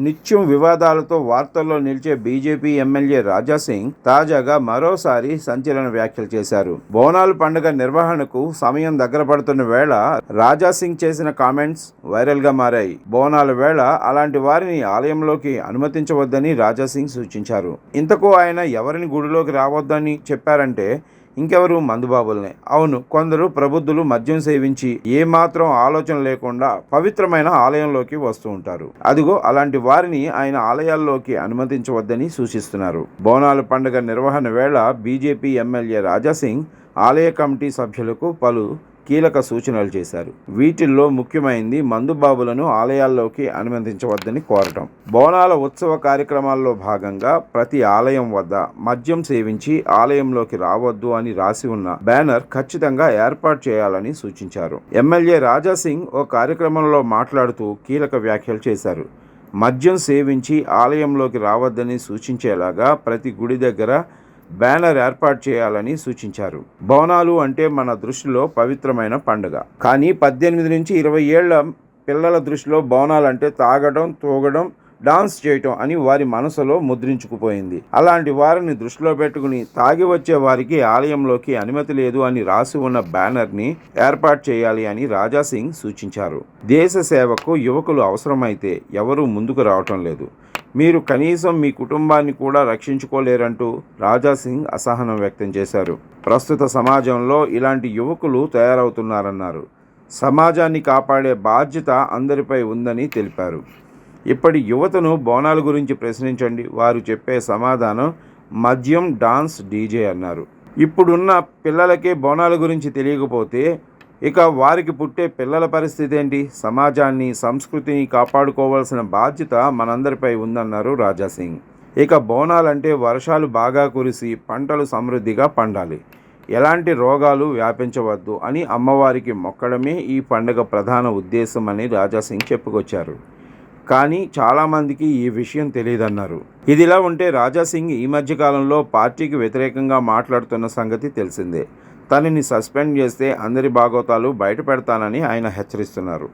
నిత్యం వివాదాలతో వార్తల్లో నిలిచే బీజేపీ ఎమ్మెల్యే రాజాసింగ్ తాజాగా మరోసారి సంచలన వ్యాఖ్యలు చేశారు. బోనాలు పండుగ నిర్వహణకు సమయం దగ్గర పడుతున్న వేళ రాజాసింగ్ చేసిన కామెంట్స్ వైరల్ గా మారాయి. బోనాల వేళ అలాంటి వారిని ఆలయంలోకి అనుమతించవద్దని రాజాసింగ్ సూచించారు. ఇంతకు ఆయన ఎవరిని గుడిలోకి రావద్దని చెప్పారంటే ఇంకెవరు, మందుబాబుల్నే. అవును, కొందరు ప్రబుద్ధులు మద్యం సేవించి ఏమాత్రం ఆలోచన లేకుండా పవిత్రమైన ఆలయంలోకి వస్తూ ఉంటారు. అదిగో అలాంటి వారిని ఆయన ఆలయాల్లోకి అనుమతించవద్దని సూచిస్తున్నారు. బోనాల పండుగ నిర్వహణ వేళ బీజేపీ ఎమ్మెల్యే రాజాసింగ్ ఆలయ కమిటీ సభ్యులకు పలు కీలక సూచనలు చేశారు. వీటిల్లో ముఖ్యమైనది మందుబాబులను ఆలయాల్లోకి అనుమతించవద్దని కోరటం. బోనాల ఉత్సవ కార్యక్రమాల్లో భాగంగా ప్రతి ఆలయం వద్ద మద్యం సేవించి ఆలయంలోకి రావద్దు అని రాసి ఉన్న బ్యానర్ ఖచ్చితంగా ఏర్పాటు చేయాలని సూచించారు. ఎమ్మెల్యే రాజాసింగ్ ఓ కార్యక్రమంలో మాట్లాడుతూ కీలక వ్యాఖ్యలు చేశారు. మద్యం సేవించి ఆలయంలోకి రావద్దని సూచించేలాగా ప్రతి గుడి దగ్గర బ్యానర్ ఏర్పాటు చేయాలని సూచించారు. బోనాలు అంటే మన దృష్టిలో పవిత్రమైన పండుగ. కానీ 18 నుంచి 20 ఏళ్ల పిల్లల దృష్టిలో బోనాలంటే తాగడం, తూగడం, డాన్స్ చేయటం అని వారి మనసులో ముద్రించుకుపోయింది. అలాంటి వారిని దృష్టిలో పెట్టుకుని తాగి వచ్చే వారికి ఆలయంలోకి అనుమతి లేదు అని రాసి ఉన్న బ్యానర్ని ఏర్పాటు చేయాలి అని రాజాసింగ్ సూచించారు. దేశ సేవకు యువకులు అవసరమైతే ఎవరూ ముందుకు రావటం లేదు. మీరు కనీసం మీ కుటుంబాన్ని కూడా రక్షించుకోలేరంటూ రాజాసింగ్ అసహనం వ్యక్తం చేశారు. ప్రస్తుత సమాజంలో ఇలాంటి యువకులు తయారవుతున్నారన్నారు. సమాజాన్ని కాపాడే బాధ్యత అందరిపై ఉందని తెలిపారు. ఇప్పటి యువతను బోనాల గురించి ప్రశ్నించండి, వారు చెప్పే సమాధానం మద్యం, డాన్స్, డీజే అన్నారు. ఇప్పుడున్న పిల్లలకే బోనాల గురించి తెలియకపోతే ఇక వారికి పుట్టే పిల్లల పరిస్థితి ఏంటి? సమాజాన్ని, సంస్కృతిని కాపాడుకోవాల్సిన బాధ్యత మనందరిపై ఉందన్నారు రాజాసింగ్. ఇక బోనాలంటే వర్షాలు బాగా కురిసి పంటలు సమృద్ధిగా పండాలి, ఎలాంటి రోగాలు వ్యాపించవద్దు అని అమ్మవారికి మొక్కడమే ఈ పండుగ ప్రధాన ఉద్దేశం అని రాజాసింగ్ చెప్పుకొచ్చారు. కానీ చాలామందికి ఈ విషయం తెలియదన్నారు. ఇదిలా ఉంటే రాజాసింగ్ ఈ మధ్యకాలంలో పార్టీకి వ్యతిరేకంగా మాట్లాడుతున్న సంగతి తెలిసిందే. తనని సస్పెండ్ చేస్తే అందరి బాగోతాలు బయట పెడతానని ఆయన హెచ్చరిస్తున్నారు.